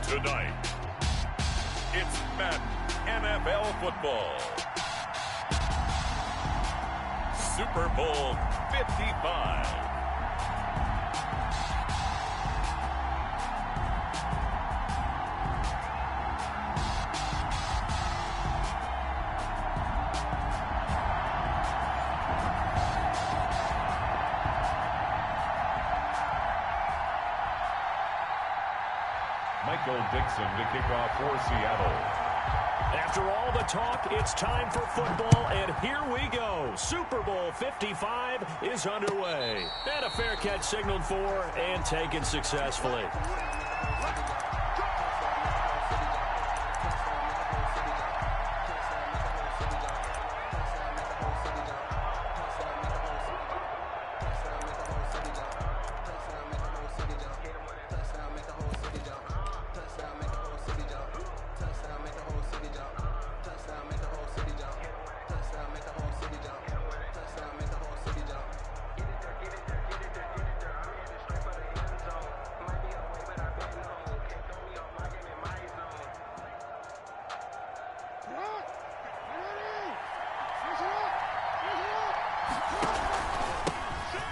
Tonight, it's Madden NFL football. Super Bowl 55. Dixon to kick off for Seattle. After all the talk, it's time for football, and here we go. Super Bowl 55 is underway. And a fair catch signaled for and taken successfully.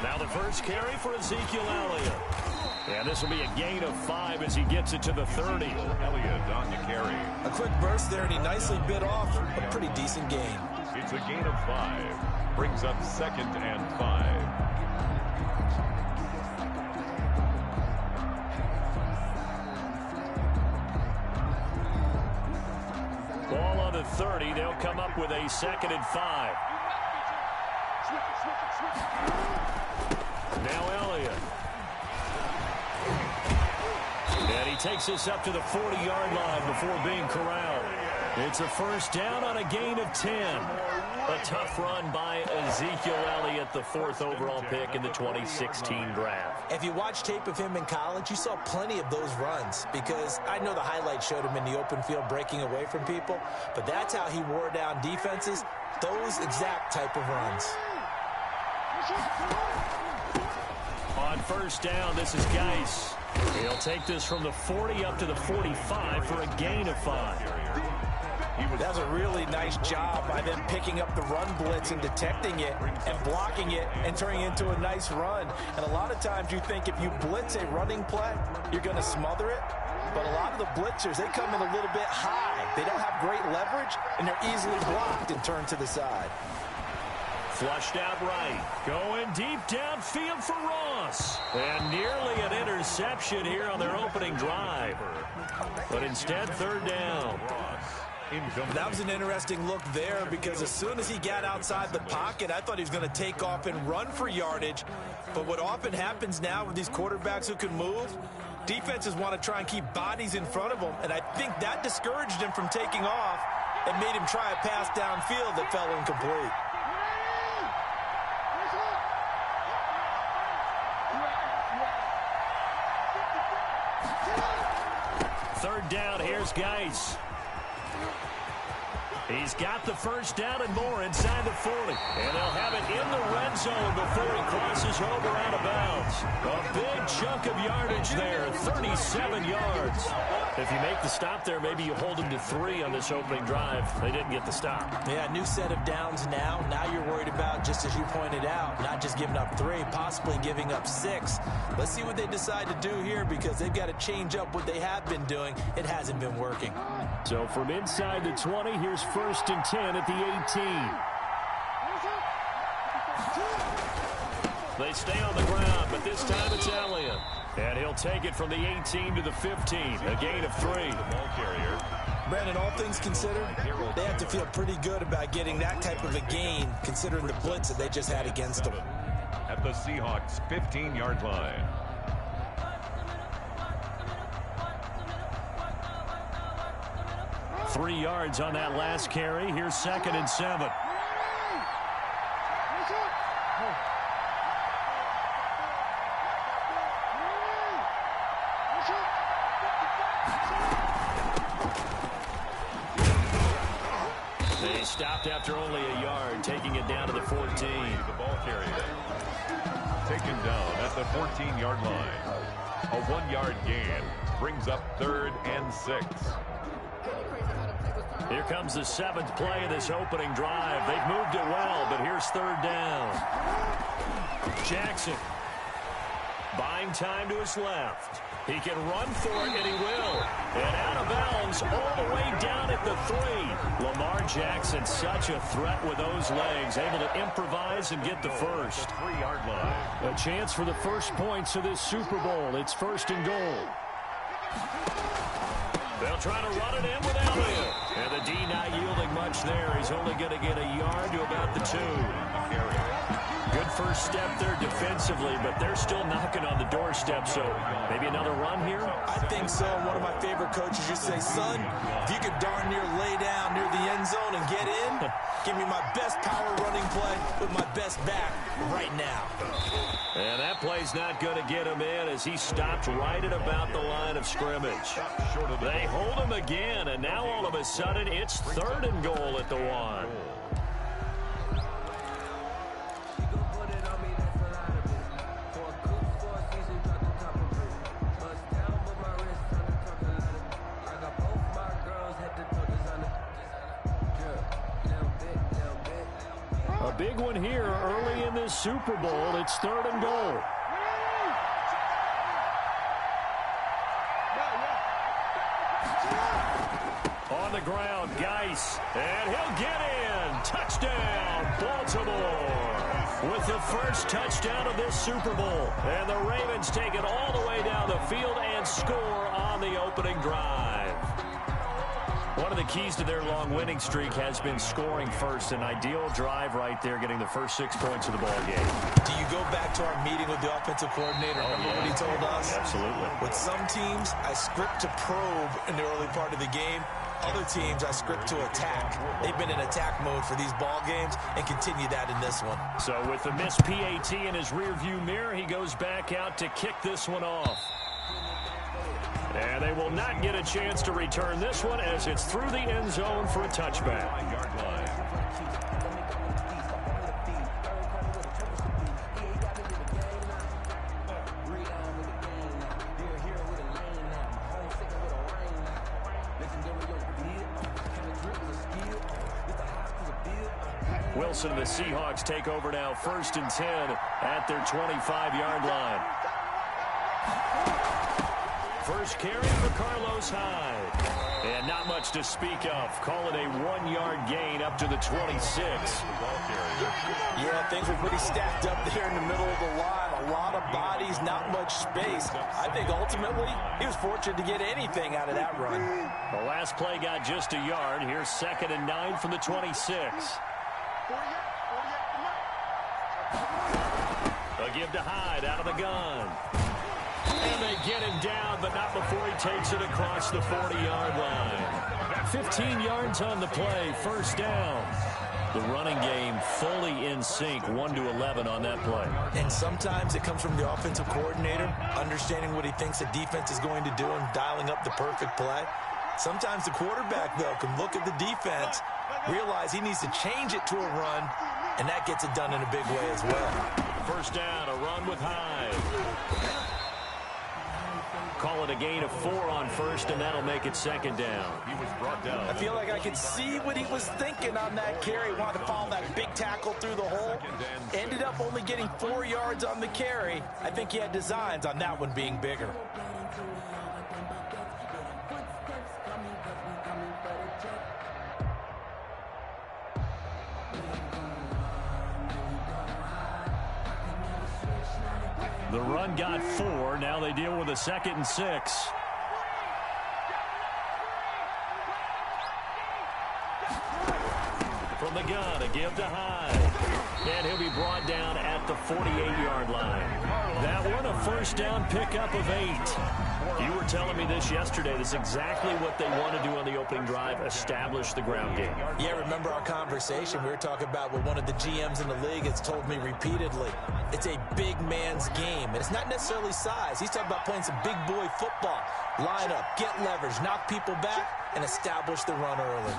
Now the first carry for Ezekiel Elliott. And this will be a gain of 5 as he gets it to the 30. Elliott on the carry. A quick burst there, and he nicely bit off a pretty decent gain. It's a gain of 5. Brings up 2nd and 5. Ball on the 30. They'll come up with a 2nd and 5. Now Elliott. And he takes this up to the 40-yard line before being corralled. It's a first down on a gain of 10. A tough run by Ezekiel Elliott, the 4th overall pick in the 2016 draft. If you watch tape of him in college, you saw plenty of those runs, because I know the highlights showed him in the open field breaking away from people, but that's how he wore down defenses, those exact type of runs. On first down, this is Geis. He'll take this from the 40 up to the 45 for a gain of 5. That was a really nice job by them picking up the run blitz and detecting it and blocking it and turning it into a nice run. And a lot of times you think if you blitz a running play, you're going to smother it. But a lot of the blitzers, they come in a little bit high. They don't have great leverage, and they're easily blocked and turned to the side. Flushed out right. Going deep downfield for Ross. And nearly an interception here on their opening drive. But instead, 3rd down. That was an interesting look there, because as soon as he got outside the pocket, I thought he was going to take off and run for yardage. But what often happens now with these quarterbacks who can move, defenses want to try and keep bodies in front of them, and I think that discouraged him from taking off and made him try a pass downfield that fell incomplete. Third down, here's Geis. He's got the first down and more inside the 40. And they'll have it in the red zone before he crosses over out of bounds. A big chunk of yardage there, 37 yards. If you make the stop there, maybe you hold him to 3 on this opening drive. They didn't get the stop. Yeah, new set of downs now. Now you're worried about, just as you pointed out, not just giving up 3, possibly giving up 6. Let's see what they decide to do here, because they've got to change up what they have been doing. It hasn't been working. So from inside the 20, here's 1st and 10 at the 18. They stay on the ground, but this time it's Elliott. And he'll take it from the 18 to the 15, a gain of 3. The ball carrier. Brandon, all things considered, they have to feel pretty good about getting that type of a gain, considering the blitz that they just had against them. At the Seahawks' 15-yard line. Three yards on that last carry. Here's 2nd and 7. They stopped after only a yard, taking it down to the 14. The ball carrier taken down at the 14-yard line. A 1-yard gain brings up 3rd and 6. Here comes the 7th play of this opening drive. They've moved it well, but here's 3rd down. Jackson buying time to his left. He can run for it, and he will. And out of bounds all the way down at the 3. Lamar Jackson, such a threat with those legs, able to improvise and get the first. 3-yard line. A chance for the first points of this Super Bowl. It's 1st and goal. They'll try to run it in without him. And the D not yielding much there. He's only going to get a yard to about the 2. Good first step there defensively, but they're still knocking on the doorstep, so maybe another run here? I think so. One of my favorite coaches used to say, son, if you could darn near lay down near the end zone and get in, give me my best power running play with my best back right now. And that play's not going to get him in as he stopped right at about the line of scrimmage. They hold him again, and now all of a sudden it's 3rd and goal at the 1. A big one here early in this Super Bowl. It's 3rd and goal. On the ground, Geis, and he'll get in. Touchdown, Baltimore. With the first touchdown of this Super Bowl. And the Ravens take it all the way down the field and score on the opening drive. One of the keys to their long winning streak has been scoring first. An ideal drive right there, getting the first 6 points of the ball game. Do you go back to our meeting with the offensive coordinator? Remember what he told us? Absolutely. With some teams, I script to probe in the early part of the game. Other teams, I script to attack. They've been in attack mode for these ball games and continue that in this one. So with the missed PAT in his rearview mirror, he goes back out to kick this one off. And they will not get a chance to return this one as it's through the end zone for a touchback. Wilson, the Seahawks take over now, 1st and 10 at their 25-yard line. First carry for Carlos Hyde. And not much to speak of. Call it a 1-yard gain up to the 26. Yeah, things were pretty stacked up there in the middle of the line. A lot of bodies, not much space. I think ultimately he was fortunate to get anything out of that run. The last play got just a yard. Here's 2nd and 9 from the 26. A give to Hyde out of the gun. And they get him down, but not before he takes it across the 40-yard line. 15 yards on the play, 1st down. The running game fully in sync, 1-11 on that play. And sometimes it comes from the offensive coordinator, understanding what he thinks the defense is going to do and dialing up the perfect play. Sometimes the quarterback, though, can look at the defense, realize he needs to change it to a run, and that gets it done in a big way as well. 1st down, a run with Hyde. Call it a gain of 4 on 1st, and that'll make it 2nd down. He was brought down. I feel like I could see what he was thinking on that carry. Wanted to follow that big tackle through the hole. Ended up only getting 4 yards on the carry. I think he had designs on that one being bigger. The run got 4. Now they deal with a 2nd and 6. From the gun, a give to Hyde. And he'll be brought down at the 48-yard line. That one, a 1st down pickup of 8. You were telling me this yesterday. That's exactly what they want to do on the opening drive, establish the ground game. Yeah, remember our conversation? We were talking about what one of the GMs in the league has told me repeatedly. It's a big man's game, and it's not necessarily size. He's talking about playing some big boy football. Line up, get leverage, knock people back, and establish the run early.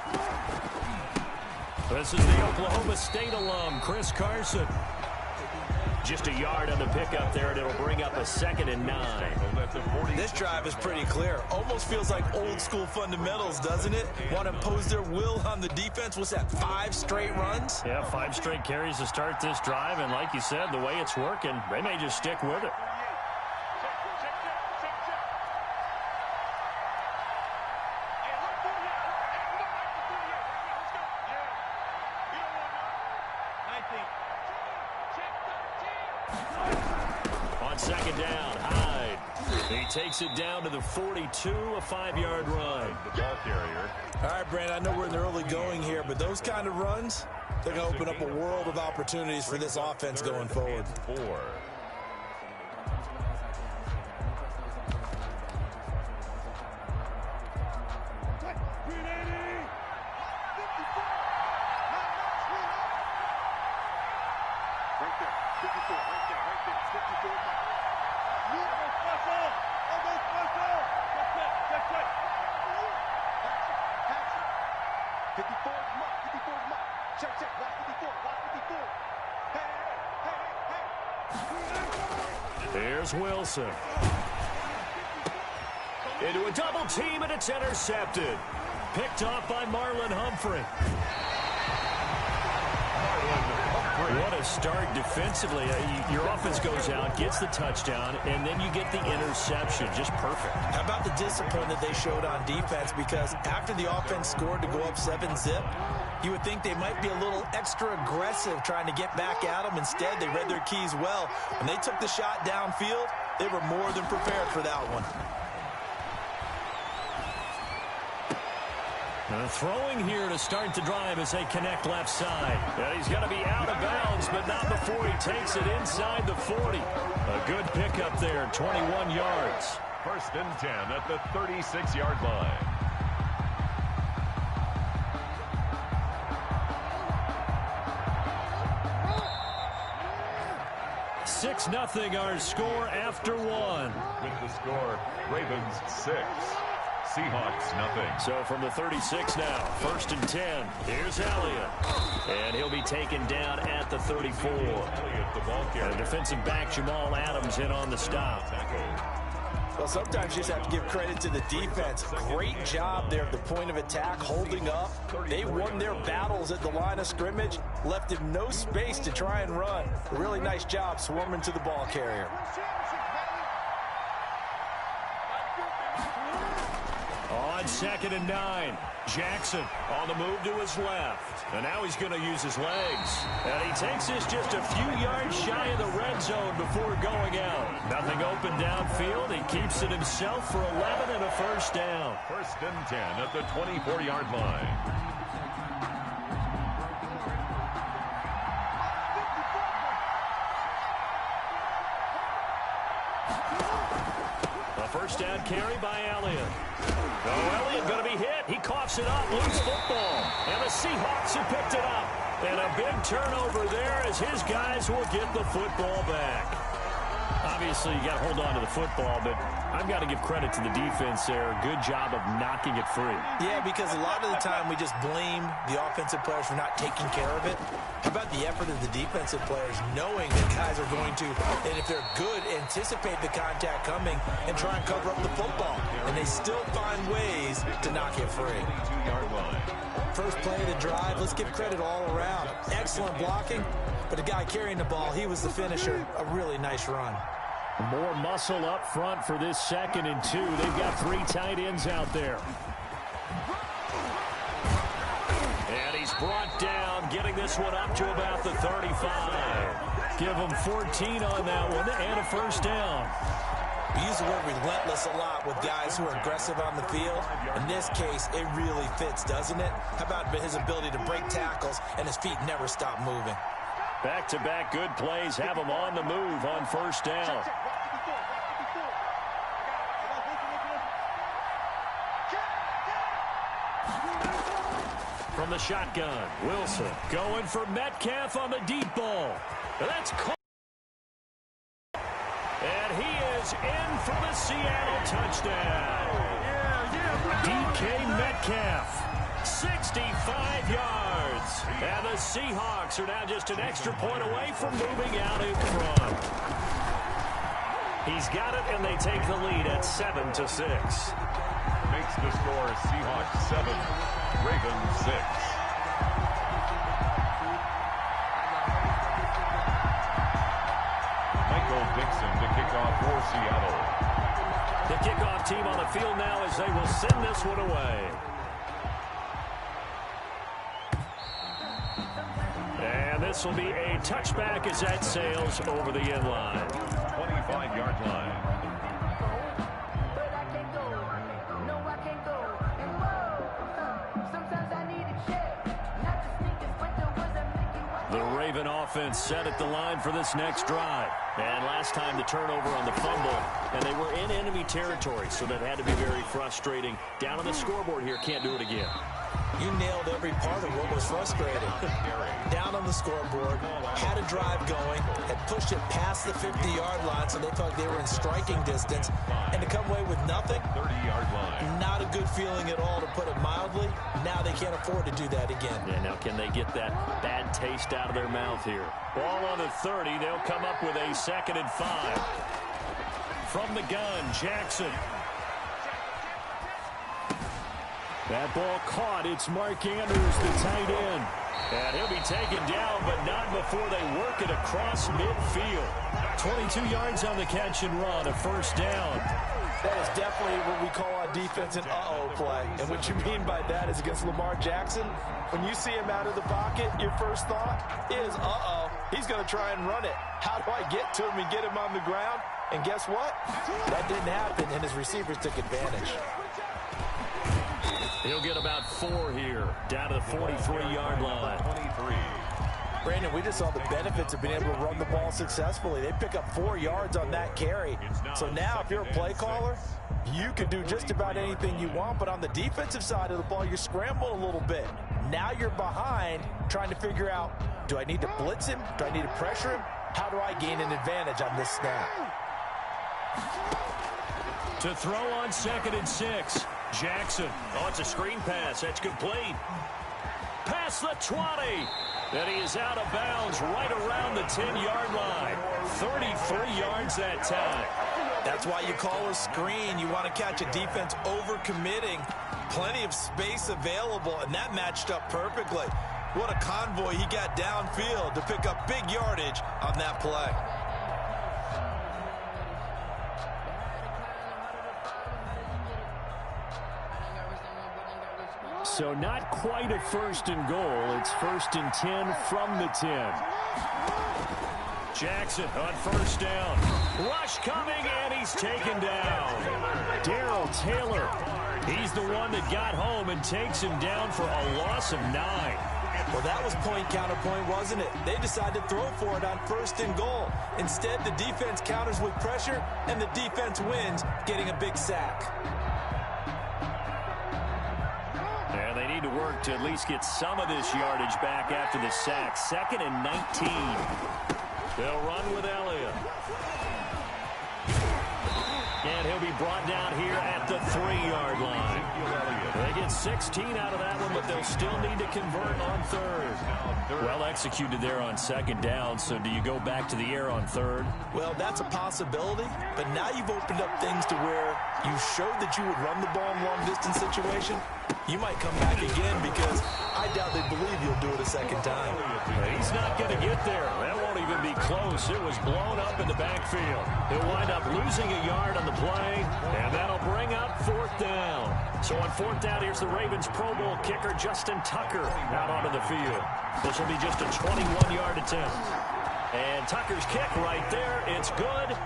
This is the Oklahoma State alum, Chris Carson. Just a yard on the pickup there, and it'll bring up a 2nd and 9. This drive is pretty clear. Almost feels like old school fundamentals, doesn't it? Want to impose their will on the defense. What's that, 5 straight runs? Yeah, 5 straight carries to start this drive, and like you said, the way it's working, they may just stick with it. On 2nd down, Hyde. He takes it down to the 42, a 5-yard run. The ball carrier. All right, Brandon, I know we're in the early going here, but those kind of runs, they're going to open up a world of opportunities for this offense going forward. 4. Here's Wilson. Into a double team, and it's intercepted. Picked off by Marlon Humphrey. What a start defensively. Your offense goes out, gets the touchdown, and then you get the interception. Just perfect. How about the discipline that they showed on defense? Because after the offense scored to go up 7-zip, you would think they might be a little extra aggressive trying to get back at them. Instead, they read their keys well. When they took the shot downfield, they were more than prepared for that one. Throwing here to start the drive as they connect left side. And he's going to be out of bounds, but not before he takes it inside the 40. A good pickup there, 21 yards. 1st and 10 at the 36-yard line. 6-0 our score after 1. With the score, Ravens 6. Seahawks nothing. So from the 36 now, 1st and 10. Here's Elliott. And he'll be taken down at the 34. And defensive back Jamal Adams in on the stop. Well, sometimes you just have to give credit to the defense. Great job there at the point of attack, holding up. They won their battles at the line of scrimmage, left him no space to try and run. A really nice job swarming to the ball carrier. On 2nd and 9, Jackson on the move to his left. And now he's going to use his legs. And he takes this just a few yards shy of the red zone before going out. Nothing open downfield. He keeps it himself for 11 and a 1st down. 1st and 10 at the 24-yard line. A 1st down carry by Elliott. Oh, Elliott going to be hit. He coughs it up, loose football. And the Seahawks have picked it up. And a big turnover there as his guys will get the football back. Obviously, you got to hold on to the football, but I've got to give credit to the defense there. Good job of knocking it free. Yeah, because a lot of the time we just blame the offensive players for not taking care of it. How about the effort of the defensive players knowing that guys are going to, and if they're good, anticipate the contact coming and try and cover up the football. And they still find ways to knock it free. 2-yard line. First play of the drive, let's give credit all around. Excellent blocking, but the guy carrying the ball, he was the finisher. A really nice run. More muscle up front for this 2nd and 2. They've got 3 tight ends out there. And he's brought down, getting this one up to about the 35. Give him 14 on that one and a 1st down. We use the word relentless a lot with guys who are aggressive on the field. In this case, it really fits, doesn't it? How about his ability to break tackles and his feet never stop moving? Back-to-back good plays have him on the move on 1st down. From the shotgun, Wilson going for Metcalf on the deep ball. That's caught. And he is in for the Seattle touchdown. DK Metcalf. 65 yards. And the Seahawks are now just an extra point away from moving out in front. He's got it, and they take the lead at 7-6. Makes the score Seahawks 7, Ravens 6. Michael Dixon to kick off for Seattle. The kickoff team on the field now as they will send this one away. And this will be a touchback as that sails over the end line. 25-yard line. The Raven offense set at the line for this next drive. And last time the turnover on the fumble, and they were in enemy territory, so that had to be very frustrating. Down on the scoreboard here, can't do it again. You nailed every part of what was frustrating. Down on the scoreboard, had a drive going, had pushed it past the 50-yard line, so they thought they were in striking distance, and to come away with nothing, 30-yard line. not a good feeling at all, to put it mildly. Now they can't afford to do that again. Yeah, now can they get that bad taste out of their mouth here? Ball on the 30, they'll come up with a 2nd and 5. From the gun, Jackson. That ball caught. It's Mark Andrews, the tight end. And he'll be taken down, but not before they work it across midfield. 22 yards on the catch and run, a 1st down. That is definitely what we call on defense an uh-oh play. And what you mean by that is against Lamar Jackson, when you see him out of the pocket, your first thought is, uh-oh, he's going to try and run it. How do I get to him and get him on the ground? And guess what? That didn't happen, and his receivers took advantage. He'll get about 4 here, down to the 43-yard line. 23. Brandon, we just saw the benefits of being able to run the ball successfully. They pick up 4 yards on that carry. So now if you're a play caller, you can do just about anything you want. But on the defensive side of the ball, you're scrambling a little bit. Now you're behind trying to figure out, do I need to blitz him? Do I need to pressure him? How do I gain an advantage on this snap? To throw on 2nd and 6. Jackson. Oh, it's a screen pass. That's complete. Past the 20. And he is out of bounds right around the 10-yard line. 33 yards that time. That's why you call a screen. You want to catch a defense overcommitting. Plenty of space available, and that matched up perfectly. What a convoy he got downfield to pick up big yardage on that play. So not quite a 1st and goal. It's 1st and 10 from the 10. Jackson on 1st down. Rush coming, and he's taken down. Darrell Taylor. He's the one that got home and takes him down for a loss of 9. Well, that was point counterpoint, wasn't it? They decided to throw for it on 1st and goal. Instead, the defense counters with pressure, and the defense wins, getting a big sack. And they need to work to at least get some of this yardage back after the sack. 2nd and 19. They'll run with Elliott. And he'll be brought down here at the 3-yard line. They get 16 out of that one, but they'll still need to convert on 3rd. Well executed there on 2nd down, so do you go back to the air on 3rd? Well, that's a possibility, but now you've opened up things to where you showed that you would run the ball in long-distance situation. You might come back again because I doubt they believe you'll do it a 2nd time. He's not going to get there. That won't even be close. It was blown up in the backfield. He'll wind up losing a yard on the play, and that'll bring up 4th down. So on 4th down, here's the Ravens Pro Bowl kicker Justin Tucker out onto the field. This will be just a 21-yard attempt. And Tucker's kick right there. It's good.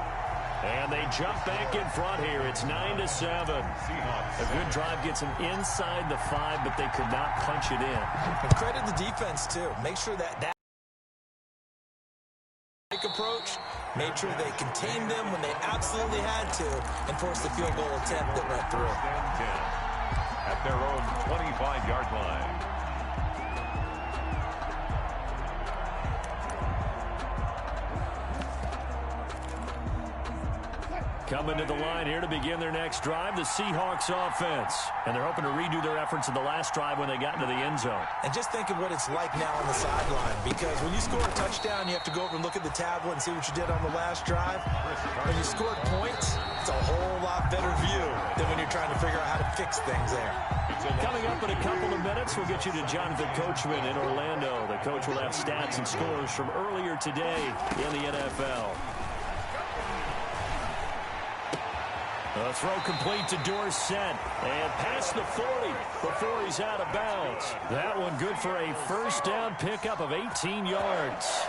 And they jump back in front here. It's 9-7. A good drive gets them inside the 5, but they could not punch it in. And credit the defense, too. Make sure that approach made sure they contained them when they absolutely had to and forced the field goal attempt that went through. At their own 25-yard line. Coming to the line here to begin their next drive, the Seahawks offense. And they're hoping to redo their efforts in the last drive when they got into the end zone. And just think of what it's like now on the sideline, because when you score a touchdown, you have to go over and look at the tablet and see what you did on the last drive. When you scored points, it's a whole lot better view than when you're trying to figure out how to fix things there. Coming up in a couple of minutes, we'll get you to Jonathan Coachman in Orlando. The coach will have stats and scores from earlier today in the NFL. The throw complete to Dorsett, and past the 40 before he's out of bounds. That one good for a first down pickup of 18 yards.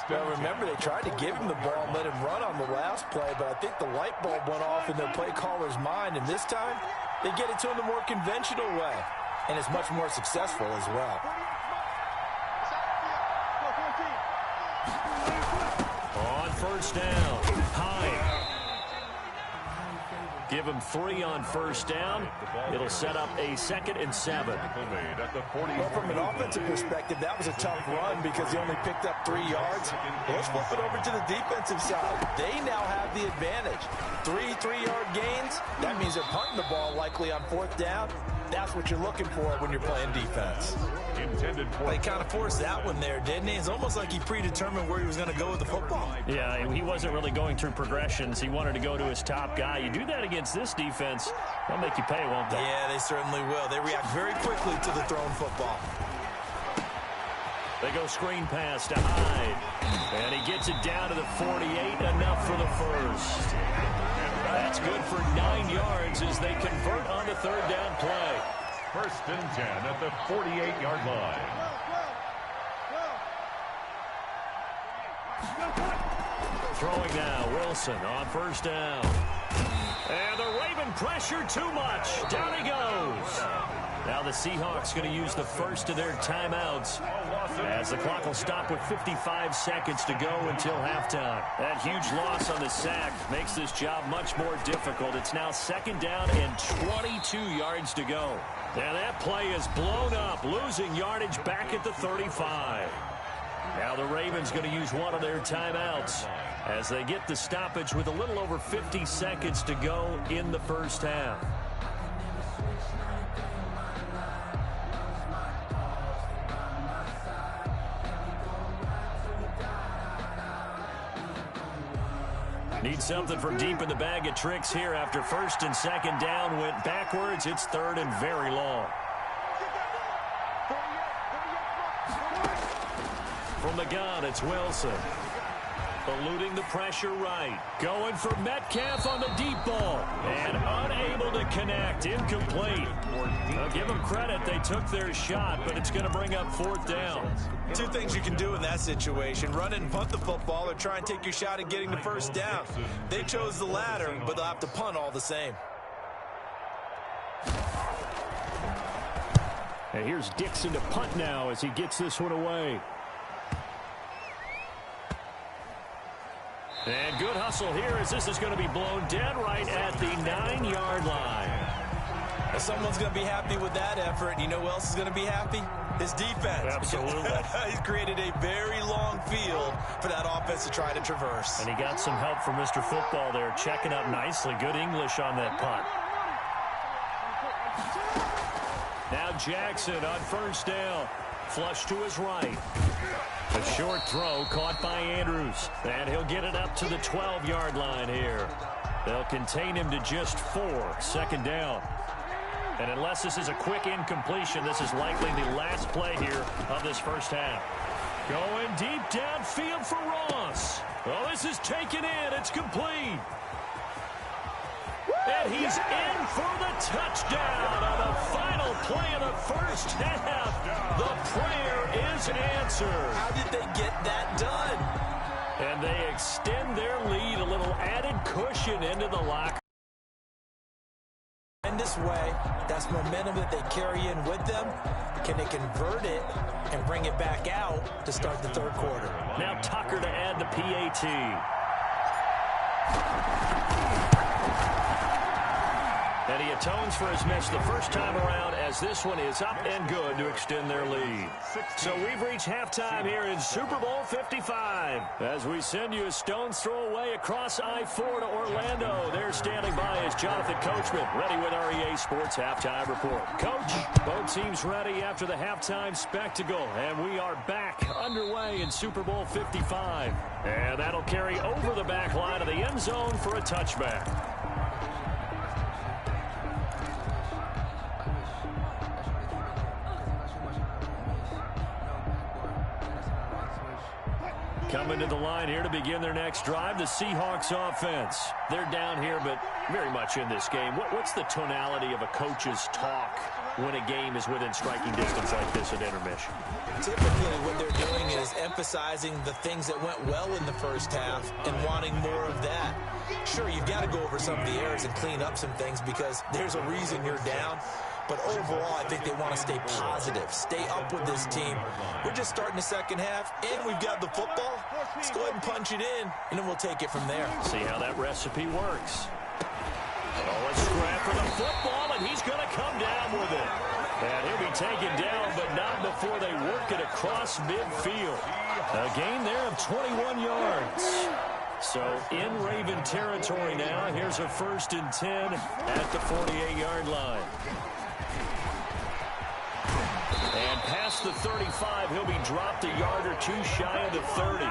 Well, remember, they tried to give him the ball and let him run on the last play, but I think the light bulb went off in their play caller's mind, and this time they get it to him the more conventional way, and it's much more successful as well. On first down, Hyde. Give him 3 on first down. It'll set up a 2nd and 7. Well, from an offensive perspective, that was a tough run because he only picked up 3 yards. Well, let's flip it over to the defensive side. They now have the advantage. 3 3-yard gains. That means they're punting the ball likely on 4th down. That's what you're looking for when you're playing defense. They kind of forced that one there, didn't he? It's almost like he predetermined where he was going to go with the football. Yeah, he wasn't really going through progressions. He wanted to go to his top guy. You do that against this defense, they'll make you pay, won't they? Yeah, they certainly will. They react very quickly to the thrown football. They go screen pass to Hyde. And he gets it down to the 48, enough for the first. That's good for 9 yards as they convert on the 3rd down play. 1st and 10 at the 48-yard line. Throwing now, Wilson on first down. And the Raven pressure too much. Down he goes. Now the Seahawks going to use the first of their timeouts as the clock will stop with 55 seconds to go until halftime. That huge loss on the sack makes this job much more difficult. It's now 2nd down and 22 yards to go. And that play is blown up, losing yardage back at the 35. Now the Ravens going to use one of their timeouts as they get the stoppage with a little over 50 seconds to go in the first half. Need something from deep in the bag of tricks here after 1st and 2nd down went backwards. It's 3rd and very long. From the gun, it's Wilson. Eluding the pressure right. Going for Metcalf on the deep ball. And unable to connect. Incomplete. I'll give them credit. They took their shot, but it's going to bring up 4th down. 2 things you can do in that situation. Run and punt the football or try and take your shot at getting the first down. They chose the latter, but they'll have to punt all the same. And here's Dixon to punt now as he gets this one away. And good hustle here as this is going to be blown dead right at the 9-yard line. Well, someone's going to be happy with that effort. You know who else is going to be happy? His defense. Absolutely. He's created a very long field for that offense to try to traverse. And he got some help from Mr. Football there, checking up nicely. Good English on that punt. Now Jackson on first down. Flush to his right. A short throw caught by Andrews. And he'll get it up to the 12-yard line here. They'll contain him to just 4. 2nd down. And unless this is a quick incompletion, this is likely the last play here of this first half. Going deep downfield for Ross. Well, this is taken in. It's complete. And he's in for the touchdown on the final play of the first half. The prayer is answered. How did they get that done? And they extend their lead, a little added cushion into the locker. In this way, that's momentum that they carry in with them. Can they convert it and bring it back out to start the 3rd quarter? Now Tucker to add the PAT. And he atones for his miss the first time around as this one is up and good to extend their lead. So we've reached halftime here in Super Bowl 55. As we send you a stone's throw away across I-4 to Orlando. There standing by is Jonathan Coachman, ready with our EA Sports Halftime Report. Coach, both teams ready after the halftime spectacle. And we are back underway in Super Bowl 55. And that'll carry over the back line of the end zone for a touchback. Coming to the line here to begin their next drive, the Seahawks offense. They're down here, but very much in this game. What's the tonality of a coach's talk when a game is within striking distance like this at intermission? Typically, what they're doing is emphasizing the things that went well in the first half and wanting more of that. Sure, you've got to go over some of the errors and clean up some things because there's a reason you're down. But overall, I think they want to stay positive, stay up with this team. We're just starting the second half, and we've got the football. Let's go ahead and punch it in, and then we'll take it from there. See how that recipe works. Oh, a scrap for the football, and he's going to come down with it. And he'll be taken down, but not before they work it across midfield. A gain there of 21 yards. So in Raven territory now, here's a 1st and 10 at the 48-yard line. And past the 35, he'll be dropped a yard or two shy of the 30.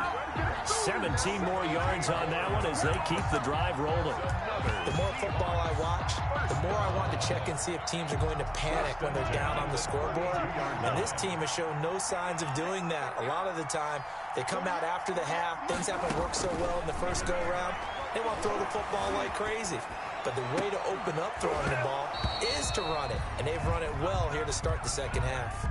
17 more yards on that one as they keep the drive rolling. The more football I watch, the more I want to check and see if teams are going to panic when they're down on the scoreboard. And this team has shown no signs of doing that. A lot of the time, they come out after the half. Things haven't worked so well in the first go-around. They want to throw the football like crazy. But the way to open up throwing the ball is to run it. And they've run it well here to start the second half.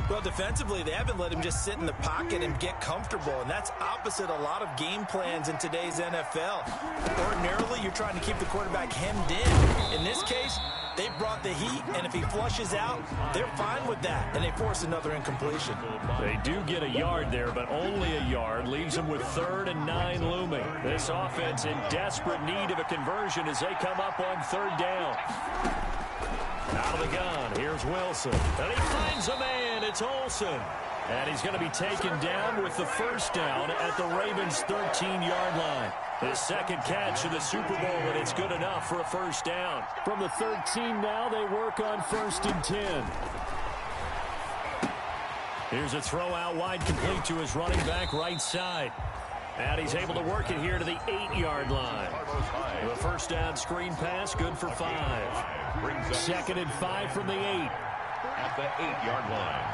Well, defensively, they haven't let him just sit in the pocket and get comfortable, and that's opposite a lot of game plans in today's NFL. Ordinarily, you're trying to keep the quarterback hemmed in. In this case, they brought the heat, and if he flushes out, they're fine with that, and they force another incompletion. They do get a yard there, but only a yard. Leaves them with 3rd and 9 looming. This offense in desperate need of a conversion as they come up on 3rd down. Out of the gun, here's Wilson. And he finds a man, it's Olsen. And he's going to be taken down with the 1st down at the Ravens' 13-yard line. His second catch of the Super Bowl, and it's good enough for a 1st down. From the 13 now, they work on 1st and 10. Here's a throw out wide, complete to his running back right side. And he's able to work it here to the 8-yard line. The 1st down screen pass, good for 5. 2nd and 5 from the 8. At the 8-yard line.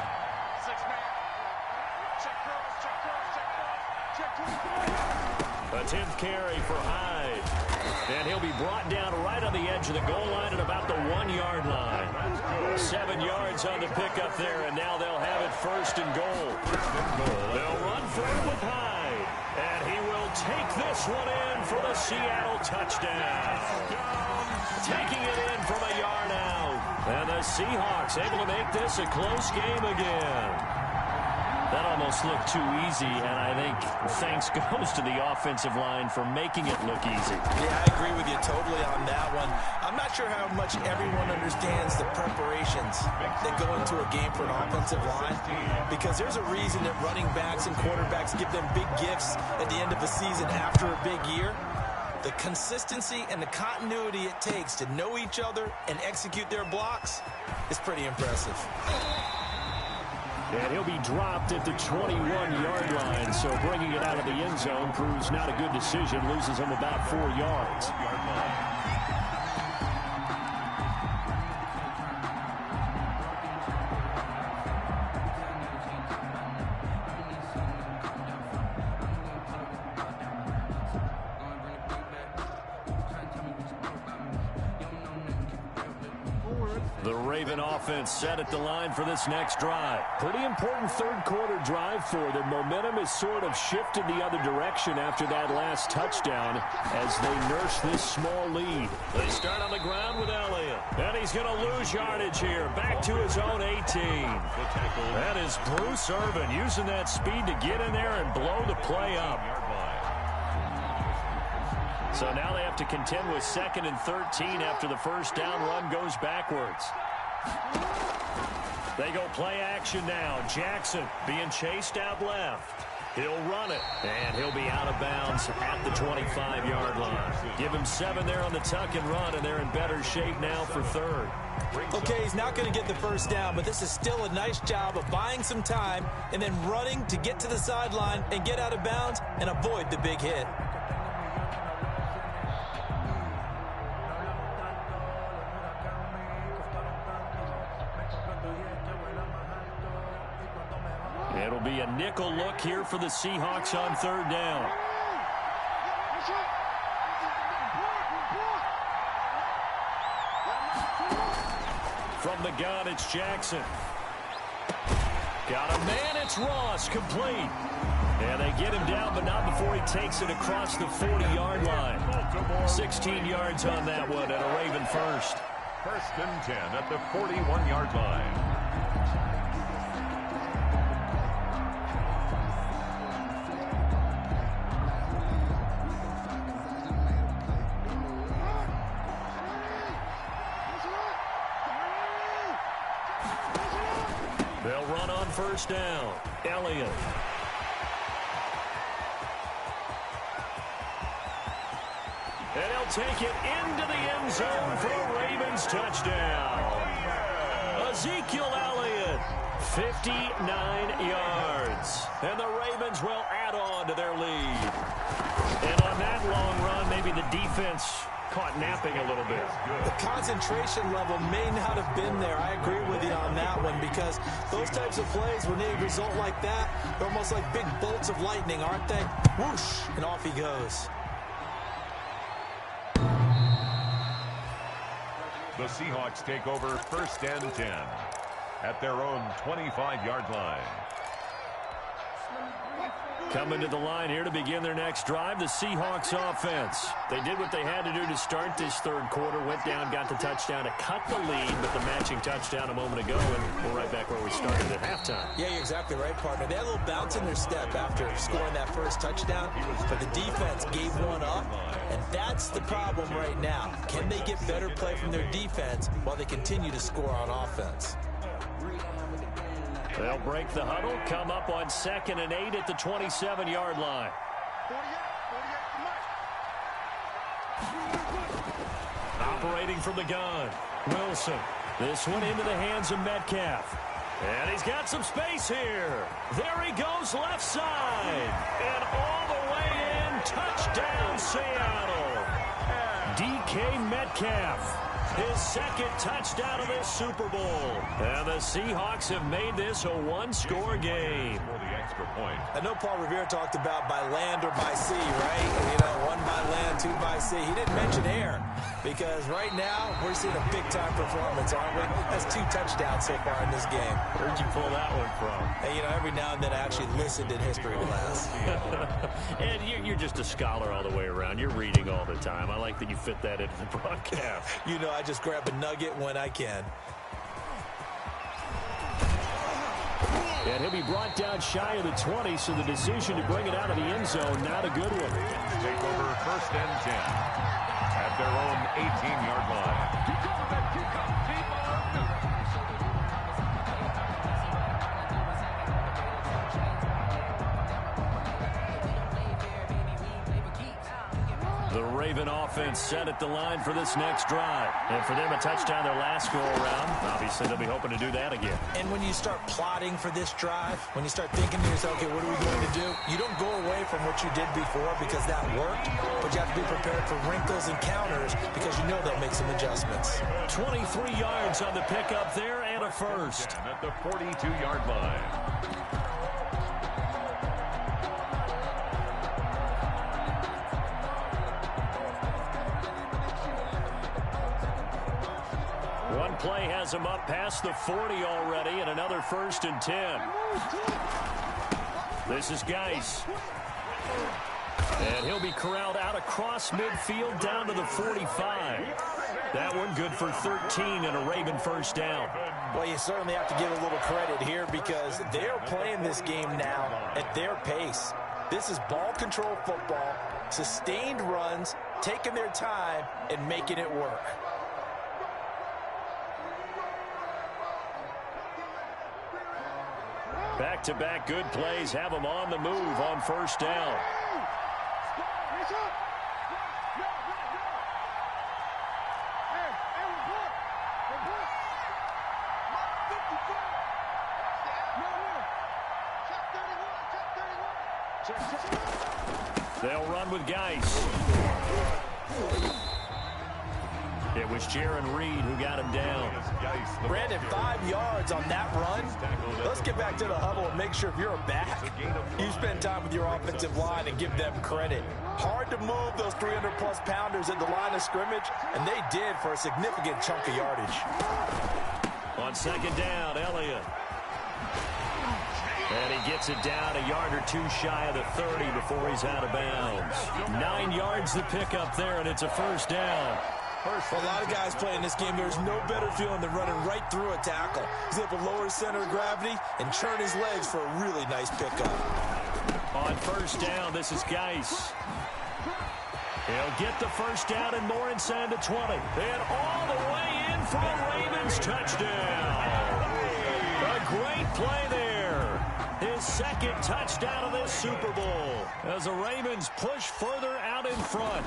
A 10th carry for Hyde. And he'll be brought down right on the edge of the goal line at about the 1-yard line. 7 yards on the pickup there, and now they'll have it 1st and goal. They'll run for it with Hyde. And he will take this one in for the Seattle touchdown. Taking it in from a yard out. And the Seahawks able to make this a close game again. That almost looked too easy, and I think thanks goes to the offensive line for making it look easy. Yeah, I agree with you totally on that one. I'm not sure how much everyone understands the preparations that go into a game for an offensive line, because there's a reason that running backs and quarterbacks give them big gifts at the end of the season after a big year. The consistency and the continuity it takes to know each other and execute their blocks is pretty impressive. And he'll be dropped at the 21-yard line, so bringing it out of the end zone proves not a good decision. Loses him about 4 yards. The Raven offense set at the line for this next drive. Pretty important 3rd quarter drive for them. Momentum has sort of shifted the other direction after that last touchdown as they nurse this small lead. They start on the ground with Elliott. And he's going to lose yardage here. Back to his own 18. That is Bruce Irvin using that speed to get in there and blow the play up. So now they have to contend with 2nd and 13 after the first down run goes backwards. They go play action now. Jackson being chased out left. He'll run it, and he'll be out of bounds at the 25-yard line. Give him 7 there on the tuck and run, and they're in better shape now for 3rd. Okay, he's not going to get the first down, but this is still a nice job of buying some time and then running to get to the sideline and get out of bounds and avoid the big hit. It'll be a nickel look here for the Seahawks on 3rd down. From the gun, it's Jackson. Got a man, it's Ross, complete. And they get him down, but not before he takes it across the 40-yard line. 16 yards on that one, and a Raven first. 1st and 10 at the 41-yard line. They'll run on 1st down. Elliott. And he'll take it into the end zone for a Ravens touchdown. Ezekiel Elliott, 59 yards. And the Ravens will add on to their lead. And on that long run, maybe the defense caught napping a little bit. The concentration level may not have been there. I agree with you on that one, because those types of plays, when they result like that, they're almost like big bolts of lightning, aren't they? Whoosh, and off he goes. The Seahawks take over 1st and 10 at their own 25-yard line. Coming to the line here to begin their next drive, the Seahawks offense. They did what they had to do to start this 3rd quarter, went down, got the touchdown to cut the lead, but the matching touchdown a moment ago, and we're right back where we started at halftime. Yeah, you're exactly right, partner. They had a little bounce in their step after scoring that first touchdown, but the defense gave one up, and that's the problem right now. Can they get better play from their defense while they continue to score on offense? They'll break the huddle, come up on 2nd and 8 at the 27-yard line. Operating from the gun, Wilson. This one into the hands of Metcalf. And he's got some space here. There he goes left side. And all the way in, touchdown Seattle. DK Metcalf. His 2nd touchdown of this Super Bowl. And the Seahawks have made this a one-score game. For the extra point. I know Paul Revere talked about by land or by sea, right? You know, 1 by land, 2 by sea. He didn't mention air, because right now we're seeing a big-time performance, aren't we? That's 2 touchdowns so far in this game. Where'd you pull that one from? And, you know, every now and then I actually listened in history class. And you're just a scholar all the way around. You're reading all the time. I like that you fit that into the broadcast. You know, I just grab a nugget when I can. And he'll be brought down shy of the 20, so the decision to bring it out of the end zone, not a good one. Take over 1st and 10 at their own 18-yard line. The Raven offense set at the line for this next drive. And for them, a touchdown their last go-around. Obviously, they'll be hoping to do that again. And when you start plotting for this drive, when you start thinking to yourself, okay, what are we going to do? You don't go away from what you did before because that worked, but you have to be prepared for wrinkles and counters because you know they'll make some adjustments. 23 yards on the pickup there and a first. At the 42-yard line. One play has him up past the 40 already, and another 1st and 10. This is Geis. And he'll be corralled out across midfield down to the 45. That one good for 13 and a Raven first down. Well, you certainly have to give a little credit here because they're playing this game now at their pace. This is ball control football, sustained runs, taking their time and making it work. Back-to-back good plays have them on the move on first down. They'll run with Geis. It was Jaron Reed who got him down. Brandon, 5 yards on that run. Let's get back to the huddle and make sure if you're a back, you spend time with your offensive line and give them credit. Hard to move those 300-plus pounders at the line of scrimmage, and they did for a significant chunk of yardage. On second down, Elliott. And he gets it down a yard or two shy of the 30 before he's out of bounds. 9 yards to pick up there, and it's a first down. For a lot of guys playing this game, there's no better feeling than running right through a tackle. He's able to lower his center of gravity and churn his legs for a really nice pickup. On first down, this is Geis. He'll get the first down and more inside the 20. And all the way in for a Ravens touchdown. A great play there. His second touchdown of this Super Bowl as the Ravens push further out in front.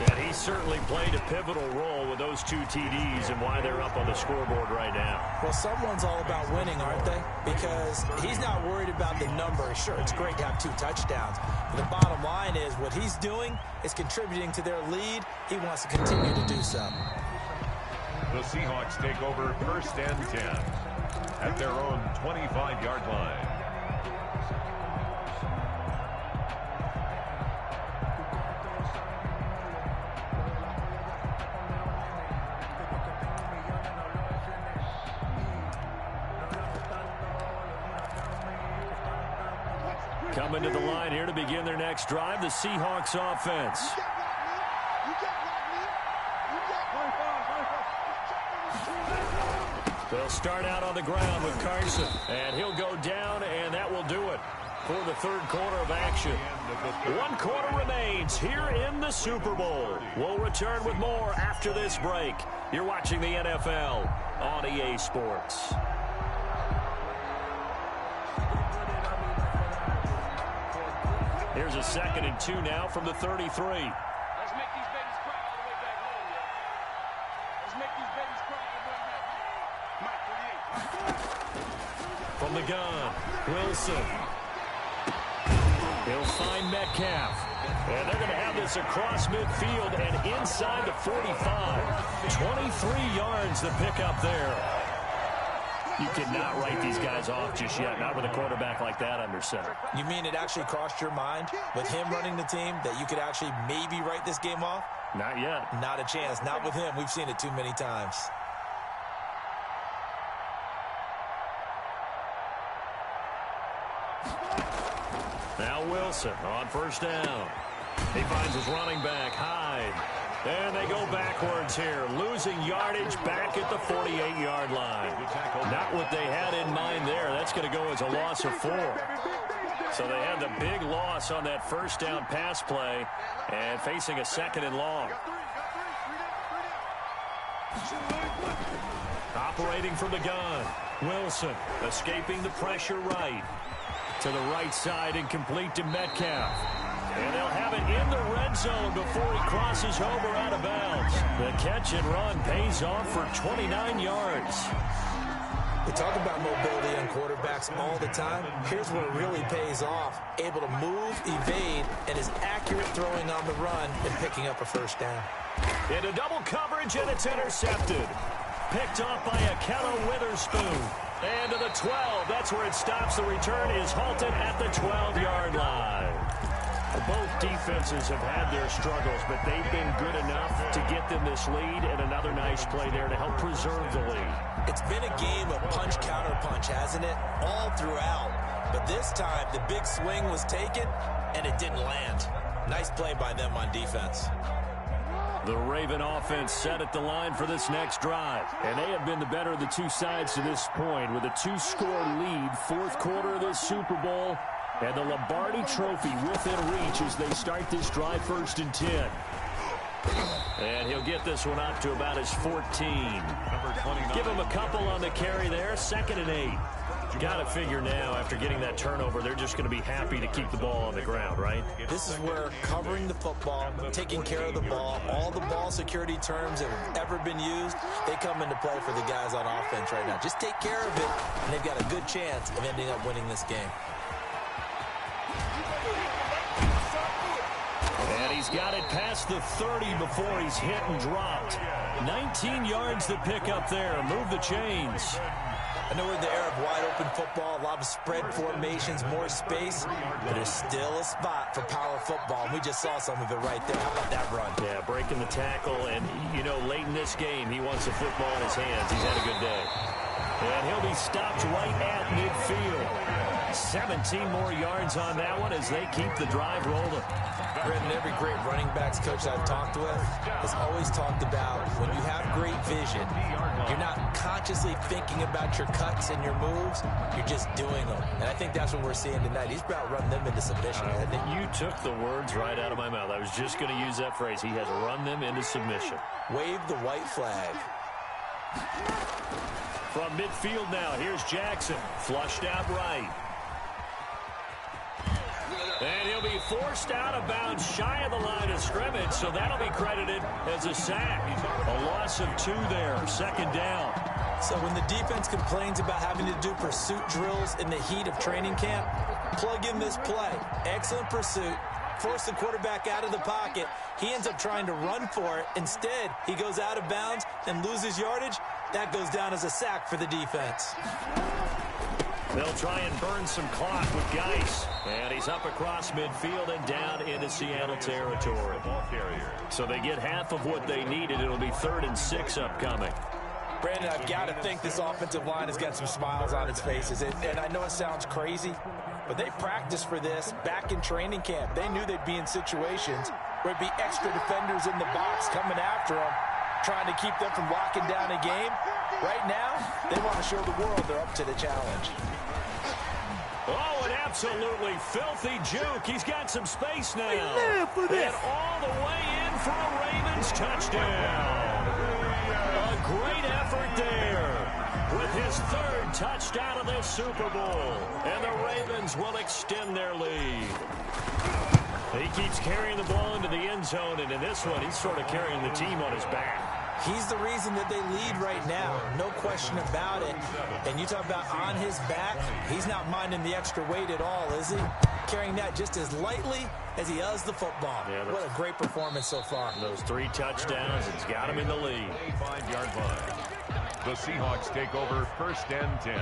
And he certainly played a pivotal role with those 2 TDs and why they're up on the scoreboard right now. Well, someone's all about winning, aren't they? Because he's not worried about the number. Sure, it's great to have 2 touchdowns. But the bottom line is what he's doing is contributing to their lead. He wants to continue to do so. The Seahawks take over first and 10 at their own 25-yard line. Coming to the line here to begin their next drive, the Seahawks offense. They'll start out on the ground with Carson, and he'll go down, and that will do it for the third quarter of action. 1 quarter remains here in the Super Bowl. We'll return with more after this break. You're watching the NFL on EA Sports. Here's a 2nd and 2 now from the 33. Let's make these babies cry all the way back home, yeah. Let's make these babies cry all the way back home. Mike 38. From the gun, Wilson. He'll find Metcalf. And they're going to have this across midfield and inside the 45. 23 yards to pick up there. You cannot write these guys off just yet, not with a quarterback like that under center. You mean it actually crossed your mind with him running the team that you could actually maybe write this game off? Not yet. Not a chance. Not with him. We've seen it too many times. Now Wilson on first down. He finds his running back, Hyde. And they go backwards here, losing yardage back at the 48-yard line. Not what they had in mind there. That's going to go as a loss of 4. So they had the big loss on that first down pass play and facing a 2nd and long. Operating from the gun, Wilson escaping the pressure right. To the right side and complete to Metcalf. And they'll have it in the red zone before he crosses over out of bounds. The catch and run pays off for 29 yards. We talk about mobility on quarterbacks all the time. Here's where it really pays off. Able to move, evade, and is accurate throwing on the run and picking up a first down. Into double coverage, and it's intercepted. Picked off by Akello Witherspoon. And to the 12. That's where it stops. The return is halted at the 12-yard line. Both defenses have had their struggles, but they've been good enough to get them this lead, and another nice play there to help preserve the lead. It's been a game of punch-counter-punch, hasn't it? All throughout. But this time, the big swing was taken, and it didn't land. Nice play by them on defense. The Raven offense set at the line for this next drive, and they have been the better of the 2 sides to this point with a 2-score lead, 4th quarter of this Super Bowl. And the Lombardi Trophy within reach as they start this drive 1st and 10. And he'll get this one up to about his 14. Give him a couple on the carry there. 2nd and 8. Got to figure now, after getting that turnover, they're just going to be happy to keep the ball on the ground, right? This is where covering the football, taking care of the ball, all the ball security terms that have ever been used, they come into play for the guys on offense right now. Just take care of it, and they've got a good chance of ending up winning this game. And he's got it past the 30 before he's hit and dropped. 19 yards to pick up there. Move the chains. I know we're in the era of wide-open football, a lot of spread formations, more space, but there's still a spot for power football, and we just saw some of it right there. How about that run? Yeah, breaking the tackle, and, you know, late in this game, he wants the football in his hands. He's had a good day. And he'll be stopped right at midfield. 17 more yards on that one as they keep the drive rolling. Brendan, every great running backs coach I've talked with has always talked about when you have great vision, you're not consciously thinking about your cuts and your moves, you're just doing them. And I think that's what we're seeing tonight. He's about running them into submission. I think you took the words right out of my mouth. I was just going to use that phrase. He has run them into submission. Wave the white flag. From midfield now, here's Jackson. Flushed out right. And he'll be forced out of bounds shy of the line of scrimmage, so that'll be credited as a sack. A loss of 2 there, 2nd down. So when the defense complains about having to do pursuit drills in the heat of training camp, plug in this play. Excellent pursuit. Force the quarterback out of the pocket. He ends up trying to run for it. Instead, he goes out of bounds and loses yardage. That goes down as a sack for the defense. They'll try and burn some clock with Geis. And he's up across midfield and down into Seattle territory. So they get half of what they needed. It'll be 3rd and 6 upcoming. Brandon, I've got to think this offensive line has got some smiles on its faces. And I know it sounds crazy, but they practiced for this back in training camp. They knew they'd be in situations where it'd be extra defenders in the box coming after them, trying to keep them from locking down a game. Right now, they want to show the world they're up to the challenge. Oh, an absolutely filthy juke. He's got some space now. And all the way in for a Ravens touchdown. A great effort there with his 3rd touchdown of this Super Bowl. And the Ravens will extend their lead. He keeps carrying the ball into the end zone, and in this one, he's sort of carrying the team on his back. He's the reason that they lead right now. No question about it. And you talk about on his back, he's not minding the extra weight at all, is he? Carrying that just as lightly as he does the football. Yeah, what a great performance so far. Those 3 touchdowns, it's got him in the lead. 5-yard line. The Seahawks take over 1st and 10.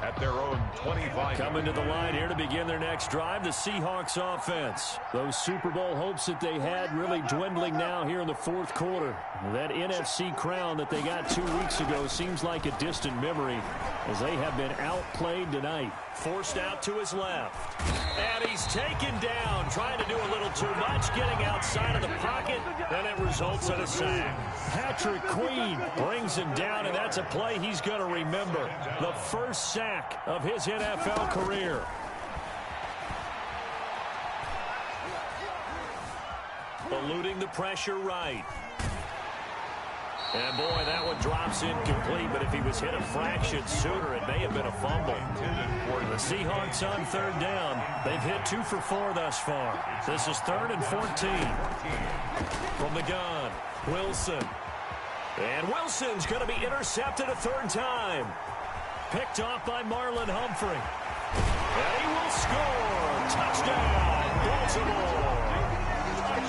At their own 25. Coming to the line here to begin their next drive, the Seahawks offense. Those Super Bowl hopes that they had really dwindling now here in the 4th quarter. That NFC crown that they got 2 weeks ago seems like a distant memory as they have been outplayed tonight. Forced out to his left. And he's taken down, trying to do a little too much, getting outside of the pocket, and it results in a sack. Patrick Queen brings him down, and that's a play he's going to remember. The first sack of his NFL career. Eluding the pressure right. And, boy, that one drops incomplete, but if he was hit a fraction sooner, it may have been a fumble. The Seahawks on 3rd down. They've hit 2 for 4 thus far. This is 3rd and 14. From the gun, Wilson. And Wilson's going to be intercepted a 3rd time. Picked off by Marlon Humphrey. And he will score. Touchdown, Baltimore.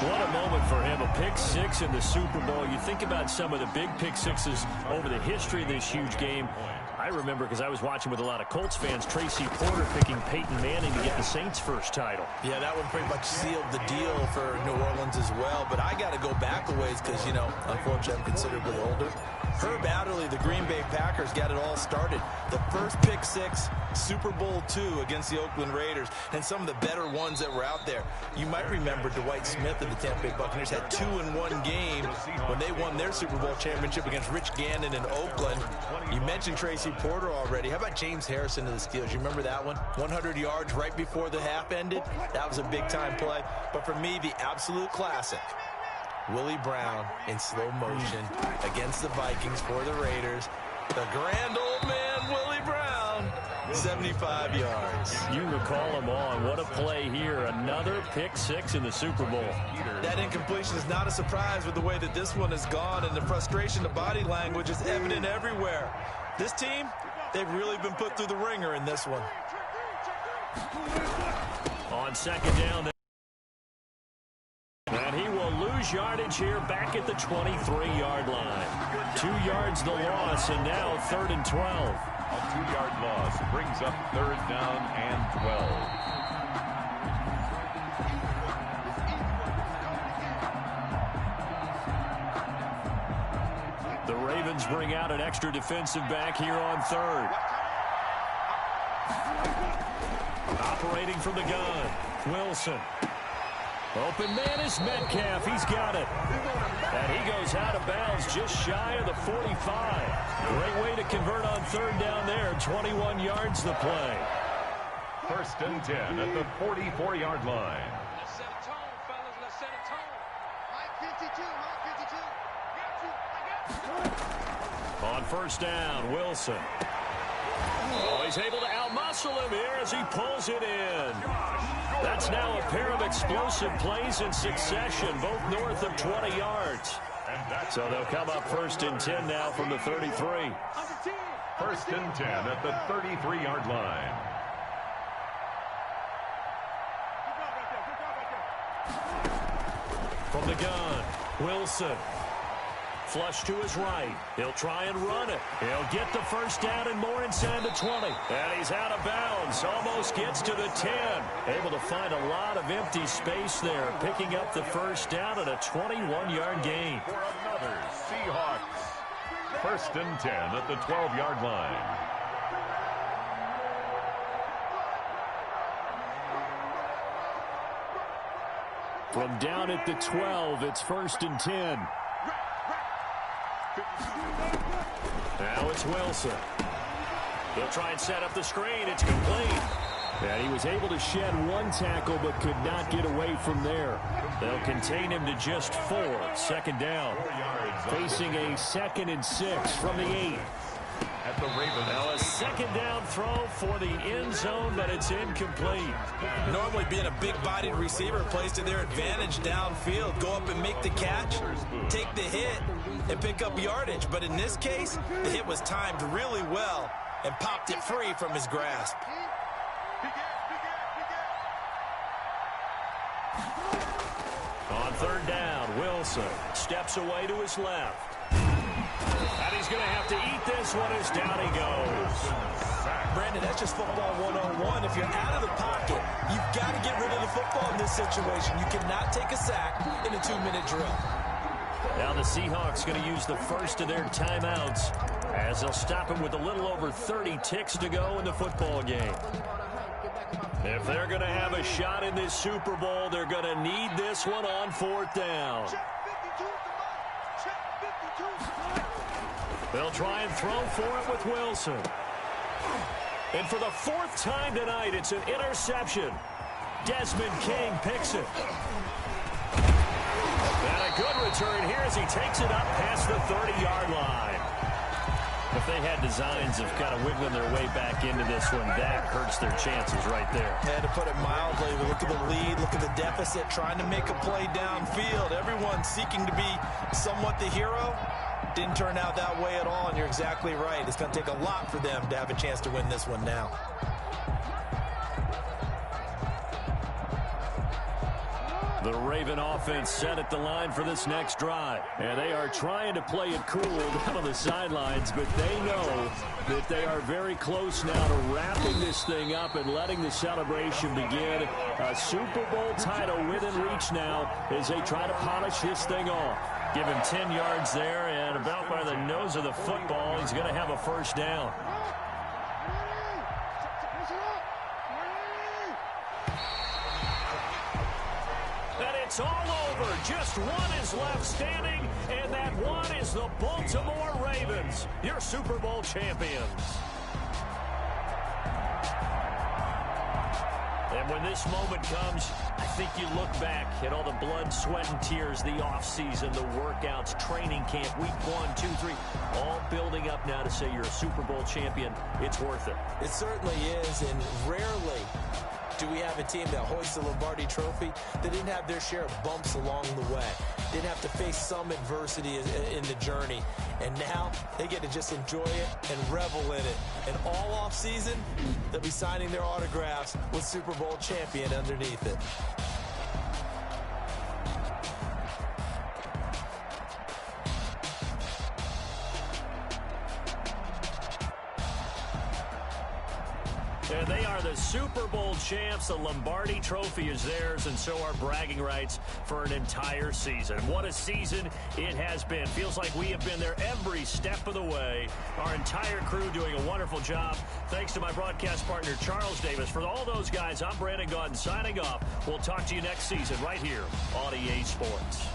What a moment for him, a pick 6 in the Super Bowl. You think about some of the big pick 6s over the history of this huge game. I remember, because I was watching with a lot of Colts fans, Tracy Porter picking Peyton Manning to get the Saints' first title. Yeah, that one pretty much sealed the deal for New Orleans as well. But I got to go back a ways because, you know, unfortunately I'm considerably older. Herb Adderley, the Green Bay Packers, got it all started. The first pick 6, Super Bowl II against the Oakland Raiders, and some of the better ones that were out there. You might remember Dwight Smith of the Tampa Bay Buccaneers had 2 in one game when they won their Super Bowl championship against Rich Gannon in Oakland. You mentioned Tracy Porter already. How about James Harrison of the Steelers? You remember that one? 100 yards right before the half ended. That was a big-time play. But for me, the absolute classic, Willie Brown in slow motion against the Vikings for the Raiders. The grand old man, Willie Brown, 75 yards. You recall him on. What a play here. Another pick six in the Super Bowl. That incompletion is not a surprise with the way that this one has gone, and the frustration, the body language is evident everywhere. This team, they've really been put through the ringer in this one. On second down. And he will lose yardage here back at the 23-yard line. 2 yards the loss, and now 3rd and 12. A 2-yard loss brings up 3rd down and 12. The Ravens bring out an extra defensive back here on 3rd. Operating from the gun, Wilson. Open man is Metcalf. He's got it. And he goes out of bounds just shy of the 45. Great way to convert on 3rd down there. 21 yards the play. 1st and 10 at the 44-yard line. Let's set a tone, fellas. Let's set a tone. Mike 52. On 1st down, Wilson. Oh, he's able to outmuscle him here as he pulls it in. That's now a pair of explosive plays in succession, both north of 20 yards. So they'll come up 1st and 10 now from the 33. 1st and 10 at the 33-yard line. From the gun, Wilson. Flush to his right. He'll try and run it. He'll get the 1st down and more inside the 20. And he's out of bounds. Almost gets to the 10. Able to find a lot of empty space there. Picking up the 1st down at a 21-yard gain. For another Seahawks. 1st and 10 at the 12-yard line. From down at the 12, it's 1st and 10. Now it's Wilson. He'll try and set up the screen. It's complete. And he was able to shed 1 tackle but could not get away from there. They'll contain him to just 4. 2nd down. Facing a 2nd and 6 from the 8. At the Ravens. Now a 2nd down throw for the end zone, but it's incomplete. Normally being a big-bodied receiver plays to their advantage downfield. Go up and make the catch, take the hit, and pick up yardage. But in this case, the hit was timed really well and popped it free from his grasp. On 3rd down, Wilson steps away to his left. And he's going to have to eat this one as down he goes. Brandon, that's just football 101. If you're out of the pocket, you've got to get rid of the football in this situation. You cannot take a sack in a 2-minute drill. Now the Seahawks going to use the first of their timeouts as they'll stop him with a little over 30 ticks to go in the football game. If they're going to have a shot in this Super Bowl, they're going to need this one on 4th down. They'll try and throw for it with Wilson. And for the 4th time tonight, it's an interception. Desmond King picks it. And a good return here as he takes it up past the 30-yard line. If they had designs of kind of wiggling their way back into this one, that hurts their chances right there. And to put it mildly, look at the lead, look at the deficit, trying to make a play downfield. Everyone seeking to be somewhat the hero. Didn't turn out that way at all, and you're exactly right. It's going to take a lot for them to have a chance to win this one now. The Raven offense set at the line for this next drive. And they are trying to play it cool down on the sidelines, but they know that they are very close now to wrapping this thing up and letting the celebration begin. A Super Bowl title within reach now as they try to polish this thing off. Give him 10 yards there, and about by the nose of the football, he's going to have a 1st down. And it's all over. Just one is left standing, and that one is the Baltimore Ravens, your Super Bowl champions. And when this moment comes, I think you look back at all the blood, sweat, and tears, the offseason, the workouts, training camp, week 1, 2, 3, all building up now to say you're a Super Bowl champion. It's worth it. It certainly is, and rarely do we have a team that hoists the Lombardi Trophy that didn't have their share of bumps along the way, didn't have to face some adversity in the journey, and now they get to just enjoy it and revel in it. And all off season, they'll be signing their autographs with Super Bowl champion underneath it. And they are the Super Bowl champs. The Lombardi Trophy is theirs, and so are bragging rights for an entire season. What a season it has been. Feels like we have been there every step of the way. Our entire crew doing a wonderful job. Thanks to my broadcast partner, Charles Davis. For all those guys, I'm Brandon Gaudin signing off. We'll talk to you next season right here on EA Sports.